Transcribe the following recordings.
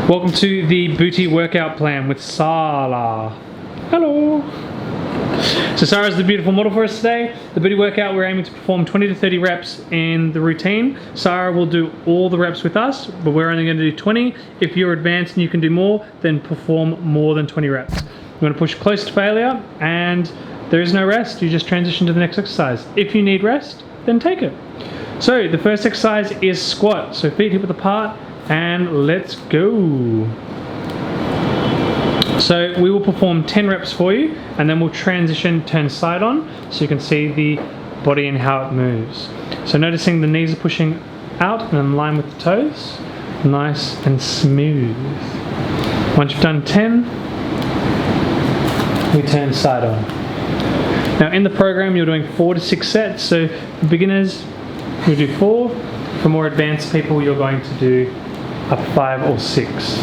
Welcome to the booty workout plan with Sara. Hello. So Sara's the beautiful model for us today. The booty workout, we're aiming to perform 20 to 30 reps in the routine. Sara will do all the reps with us, but we're only going to do 20. If you're advanced and you can do more, then perform more than 20 reps. You're going to push close to failure, and there is no rest. You just transition to the next exercise. If you need rest, then take it. So the first exercise is squat. So feet hip width apart, and let's go. So we will perform 10 reps for you, and then we'll transition, turn side on, so you can see the body and how it moves. So noticing the knees are pushing out and in line with the toes, nice and smooth. Once you've done 10, we turn side on. Now in the program you're doing 4 to 6 sets, so for beginners you'll do 4, for more advanced people you're going to do up 5 or 6.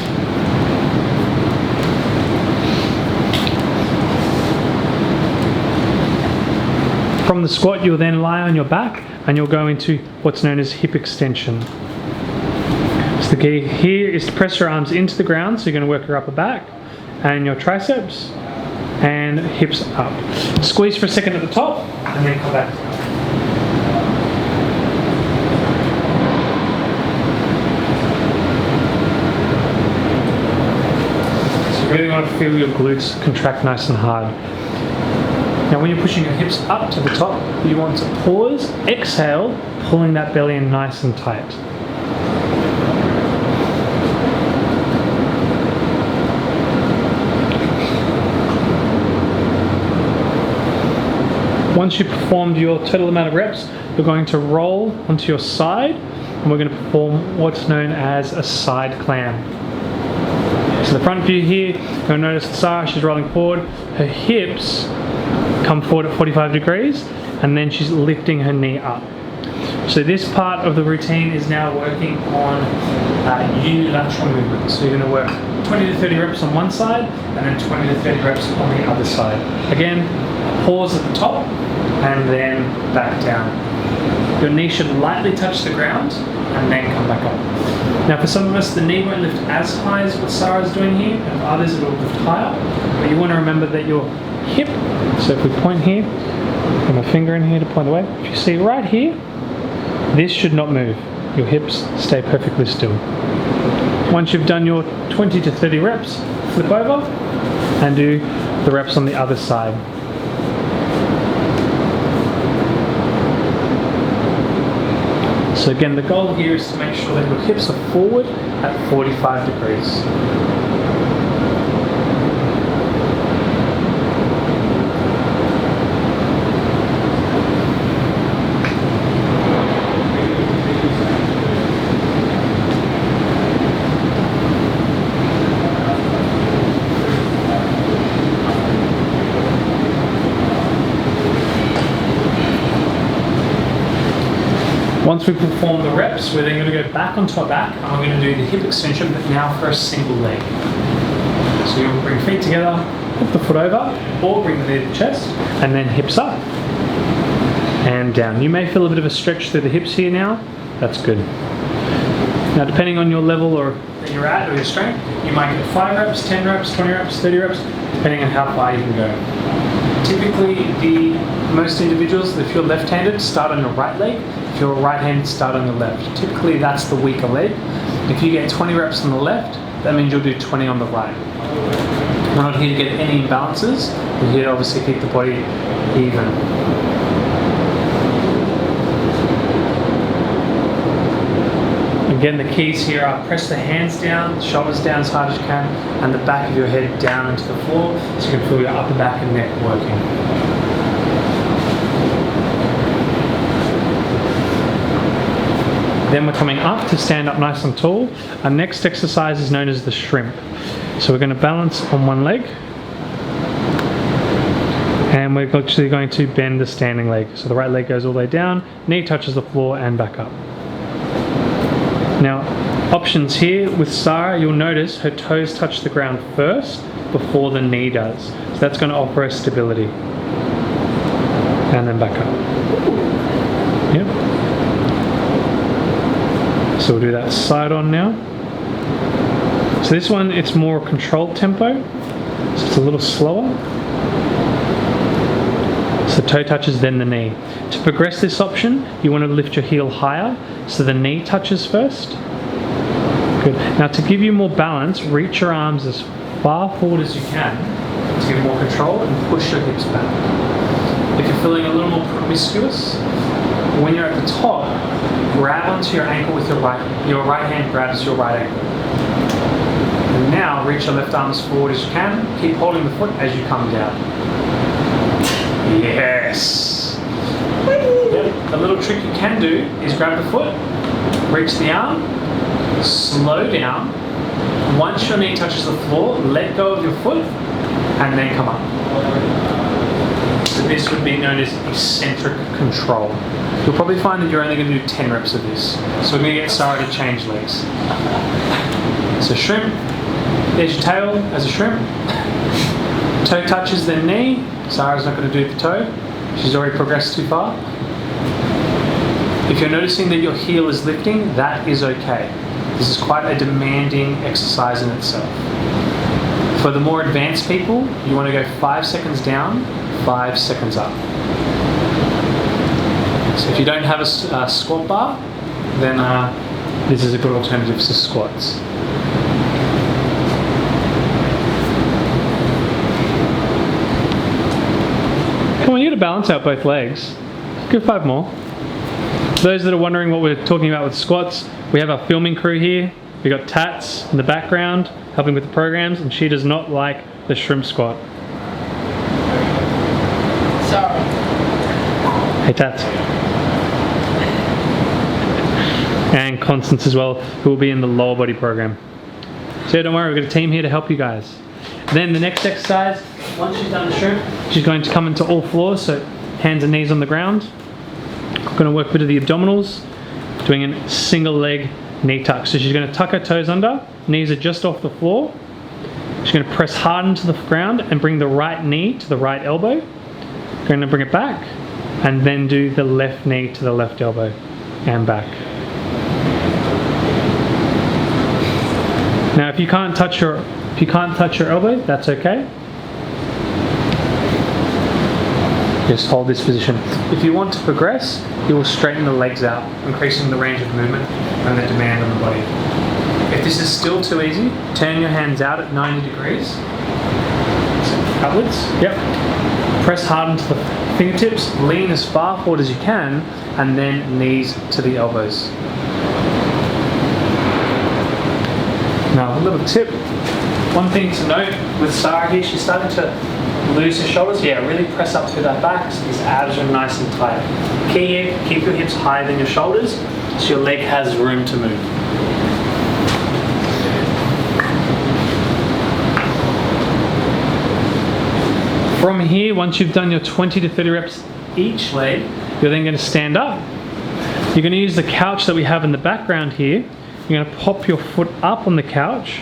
From the squat you'll then lie on your back and you'll go into what's known as hip extension. So the key here is to press your arms into the ground, so you're going to work your upper back and your triceps and hips up. Squeeze for a second at the top and then come back down. Really want to feel your glutes contract nice and hard. Now when you're pushing your hips up to the top, you want to pause, exhale, pulling that belly in nice and tight. Once you've performed your total amount of reps, you're going to roll onto your side, and we're going to perform what's known as a side clam. So the front view here, you'll notice Sara, she's rolling forward, her hips come forward at 45 degrees, and then she's lifting her knee up. So this part of the routine is now working on unilateral movement. So you're going to work 20 to 30 reps on one side, and then 20 to 30 reps on the other side. Again, pause at the top, and then back down. Your knee should lightly touch the ground, and then come back up. Now for some of us, the knee won't lift as high as what Sara's doing here, and for others it'll lift higher. But you want to remember that your hip, so if we point here, put my finger in here to point the way, if you see right here, this should not move. Your hips stay perfectly still. Once you've done your 20 to 30 reps, flip over and do the reps on the other side. So again, the goal here is to make sure that your hips are forward at 45 degrees. Once we perform the reps, we're then going to go back onto our back, and we're going to do the hip extension, but now for a single leg. So you'll bring feet together, put the foot over, or bring the knee to the chest, and then hips up and down. You may feel a bit of a stretch through the hips here now. That's good. Now depending on your level or where you're at or your strength, you might get 5 reps, 10 reps, 20 reps, 30 reps, depending on how far you can go. Typically, most individuals, if you're left-handed, start on your right leg. If you're right-handed, start on the left. Typically, that's the weaker leg. If you get 20 reps on the left, that means you'll do 20 on the right. We're not here to get any imbalances. We're here to obviously keep the body even. Again, the keys here are press the hands down, shoulders down as hard as you can, and the back of your head down into the floor so you can feel your upper back and neck working. Then we're coming up to stand up nice and tall. Our next exercise is known as the shrimp. So we're going to balance on one leg, and we're actually going to bend the standing leg. So the right leg goes all the way down, knee touches the floor and back up. Now, options here with Sara, you'll notice her toes touch the ground first before the knee does. So that's going to offer her stability. And then back up. Yep. So we'll do that side on now. So this one, it's more controlled tempo, so it's a little slower. So toe touches, then the knee. To progress this option, you want to lift your heel higher, so the knee touches first. Good. Now to give you more balance, reach your arms as far forward as you can to give more control and push your hips back. If you're feeling a little more promiscuous, when you're at the top, grab onto your ankle with your right hand grabs your right ankle. And now reach your left arm as forward as you can. Keep holding the foot as you come down. Yes. Yep. A little trick you can do is grab the foot, reach the arm, slow down. Once your knee touches the floor, let go of your foot and then come up. So this would be known as eccentric control. You'll probably find that you're only going to do 10 reps of this. So we're going to get Sarah to change legs. So shrimp, there's your tail as a shrimp. Toe touches the knee. Sarah's not going to do the toe. She's already progressed too far. If you're noticing that your heel is lifting, that is okay. This is quite a demanding exercise in itself. For the more advanced people, you want to go 5 seconds down, 5 seconds up. So if you don't have a squat bar, then this is a good alternative to squats. Come on, you got to balance out both legs. Go 5 more. For those that are wondering what we're talking about with squats, we have our filming crew here. We got Tats in the background helping with the programs, and she does not like the shrimp squat. Sorry. Hey Tats. And Constance as well, who will be in the lower body program. So don't worry, we've got a team here to help you guys. Then the next exercise, once she's done the shrimp, she's going to come into all floors, so hands and knees on the ground. We're going to work a bit of the abdominals, doing a single leg knee tuck. So she's going to tuck her toes under, knees are just off the floor. She's going to press hard into the ground and bring the right knee to the right elbow. Going to bring it back, and then do the left knee to the left elbow and back. Now if you can't touch your elbow, that's okay. Just hold this position. If you want to progress, you will straighten the legs out, increasing the range of movement and the demand on the body. If this is still too easy, turn your hands out at 90 degrees. Outwards. Yep. Press hard into the fingertips, lean as far forward as you can, and then knees to the elbows. Now, a little tip. One thing to note with Sarah here, she's starting to lose her shoulders. Yeah, really press up through that back so these abs are nice and tight. Key here, keep your hips higher than your shoulders so your leg has room to move. From here, once you've done your 20 to 30 reps each leg, you're then going to stand up. You're going to use the couch that we have in the background here. You're going to pop your foot up on the couch.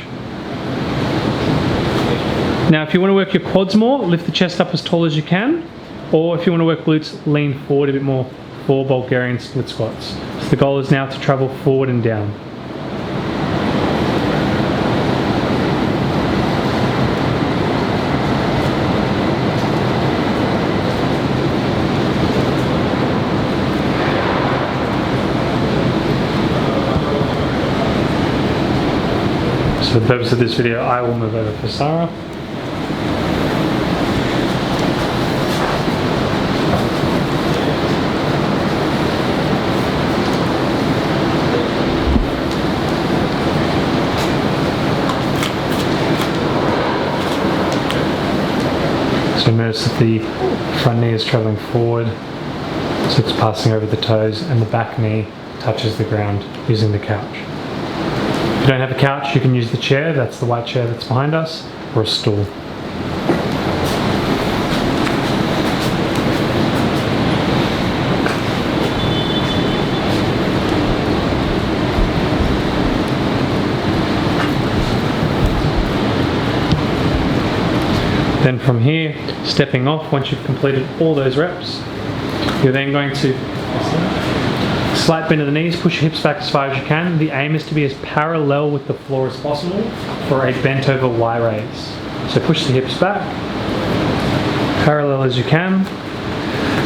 Now if you want to work your quads more, lift the chest up as tall as you can, or if you want to work glutes, lean forward a bit more for Bulgarian split squats. So the goal is now to travel forward and down. So for the purpose of this video, I will move over for Sarah. So notice that the front knee is traveling forward, so it's passing over the toes, and the back knee touches the ground using the couch. If you don't have a couch, you can use the chair, that's the white chair that's behind us, or a stool. Then from here, stepping off, once you've completed all those reps, you're then going to Slight bend of the knees, push your hips back as far as you can. The aim is to be as parallel with the floor as possible for a bent over Y raise. So push the hips back, parallel as you can,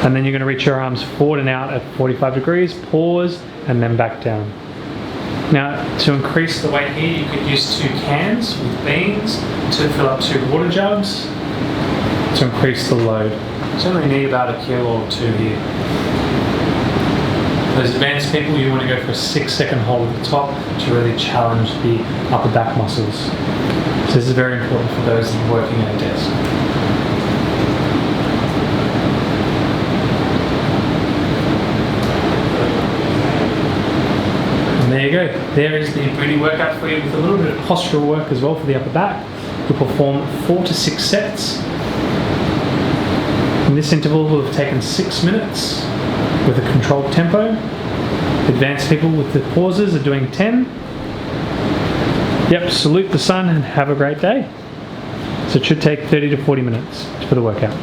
and then you're going to reach your arms forward and out at 45 degrees, pause, and then back down. Now, to increase the weight here, you could use 2 cans with beans to fill up 2 water jugs to increase the load. So you only need about 1 kilo or 2 here. For those advanced people, you want to go for a 6-second hold at the top to really challenge the upper back muscles. So this is very important for those that are working at a desk. And there you go. There is the booty workout for you with a little bit of postural work as well for the upper back. You'll perform 4 to 6 sets. In this interval, we'll have taken 6 minutes with a controlled tempo. Advanced people with the pauses are doing 10. Yep, salute the sun and have a great day. So it should take 30 to 40 minutes for the workout.